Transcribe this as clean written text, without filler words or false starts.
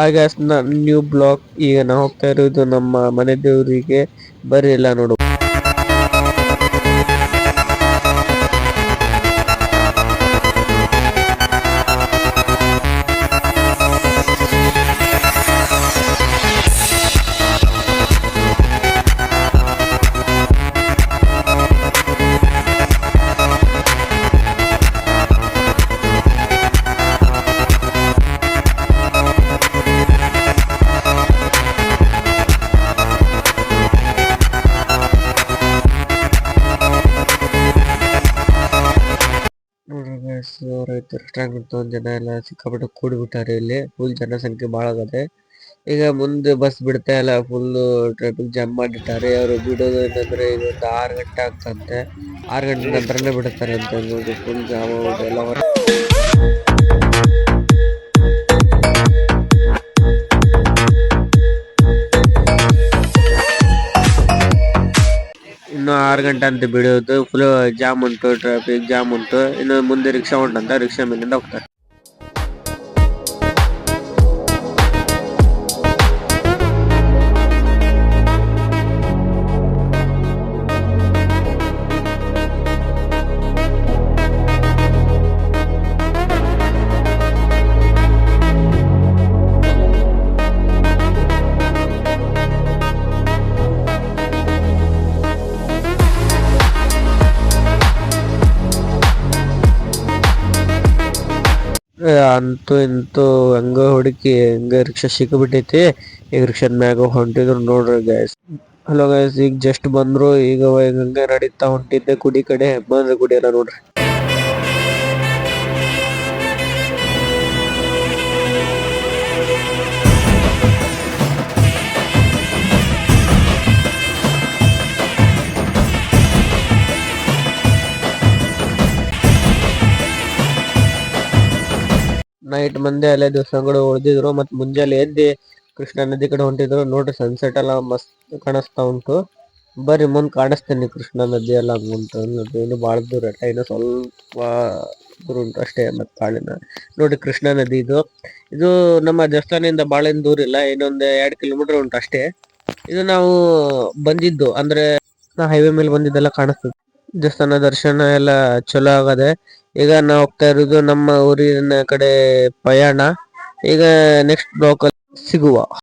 ಹಾಗೆ new blog. ಈಗ ನಾವು ಹೋಗ್ತಾ ಇರೋದು ನಮ್ಮ ಮನೆ ದೇವರಿಗೆ. ಬರ್ರಿ ಎಲ್ಲ ನೋಡು. ರೆಸ್ಟೋರೆಂಟ್ ಜನ ಎಲ್ಲ ಸಿಕ್ಕಾಪಟ್ಟೆ ಕೂಡಿಬಿಟ್ಟಾರೆ. ಇಲ್ಲಿ ಫುಲ್ ಜನಸಂಖ್ಯೆ ಬಹಳ ಆಗದೆ. ಈಗ ಮುಂದೆ ಬಸ್ ಬಿಡ್ತಾ ಇಲ್ಲ, ಫುಲ್ ಟ್ರಾಫಿಕ್ ಜಾಮ್ ಮಾಡಿಟ್ಟಾರೆ. ಅವರು ಬಿಡೋದು ಏನಂದ್ರೆ ಈಗ ಒಂದು 6 ಗಂಟೆ ಆಗ್ತಂತೆ. 6 ಗಂಟೆ ನಂತರನೇ ಬಿಡುತ್ತಾರೆ ಅಂತ. ನೋಡಿ ಫುಲ್ ಜಾಮ್ ಆಗಿದೆ ಎಲ್ಲ. ಇನ್ನು 6 ಗಂಟೆ ಅಂತ ಬಿಡೋದು. ಫುಲ್ ಜಾಮ್ ಉಂಟು, ಟ್ರಾಫಿಕ್ ಜಾಮ್ ಉಂಟು. ಇನ್ನು ಮುಂದೆ ರಿಕ್ಷಾ ಉಂಟಂತ, ರಿಕ್ಷಾ ಮೇಲಿಂದ ಹೋಗ್ತಾರೆ. ಅಂತೂ ಇಂತೂ ಹಂಗ ಹುಡುಕಿ ಹಂಗ ರಿಕ್ಷಾ ಸಿಕ್ಕಿಬಿಟ್ಟೈತಿ. ಈಗ ರಿಕ್ಷಾದ ಮ್ಯಾಗ ಹೊಂಟಿದ್ರು ನೋಡ್ರಿ ಗೈಸ್. ಹಲೋ ಗೈಸ್, ಈಗ ಜಸ್ಟ್ ಬಂದ್ರು. ಈಗ ಹಂಗ ನಡೀತಾ ಹೊಂಟಿದ್ದೆ ಗುಡಿ ಕಡೆ. ಬಂದ್ರೆ ಗುಡಿ ಎಲ್ಲ ನೋಡ್ರಿ. ನೈಟ್ ಮಂದಿ ಅಲ್ಲೇ ದಿವಸಗಳು ಉಳಿದಿದ್ರು. ಮತ್ ಮುಂಜಾನೆ ಎದ್ದಿ ಕೃಷ್ಣಾ ನದಿ ಕಡೆ ಹೊಂಟಿದ್ರು. ನೋಡ್ರಿ ಸನ್ಸೆಟ್ ಎಲ್ಲ ಮಸ್ತ್ ಕಾಣಿಸ್ತಾ ಉಂಟು. ಬರ್ರಿ ಮುಂದ್ ಕಾಣಿಸ್ತೇನೆ ಕೃಷ್ಣಾ ನದಿ ಎಲ್ಲ ಉಂಟು. ಇನ್ನು ಬಾಳ ದೂರ ಇಲ್ಲ, ಇನ್ನು ಸ್ವಲ್ಪ ದೂರ ಉಂಟು ಅಷ್ಟೇ. ಮತ್ ಕಾಳಿನ ನೋಡ್ರಿ ಕೃಷ್ಣಾ ನದಿ ಇದು ನಮ್ಮ ದೇವಸ್ಥಾನದಿಂದ ಬಾಳೇನ್ ದೂರ ಇಲ್ಲ. ಇನ್ನೊಂದ್ 2 ಕಿಲೋಮೀಟರ್ ಉಂಟು ಅಷ್ಟೇ. ಇದು ನಾವು ಬಂದಿದ್ದು ಅಂದ್ರೆ ಹೈವೇ ಮೇಲೆ ಬಂದಿದ್ದೆಲ್ಲ ಕಾಣಿಸ್ತದೆ. ದೇವಸ್ಥಾನ ದರ್ಶನ ಎಲ್ಲ ಚಲೋ ಆಗದೆ. ಈಗ ನಾವು ಹೋಗ್ತಾ ಇರೋದು ನಮ್ಮ ಊರಿನ ಕಡೆ ಪಯಣ. ಈಗ ನೆಕ್ಸ್ಟ್ ಬ್ಲಾಕ್ ಅಲ್ಲಿ ಸಿಗುವ.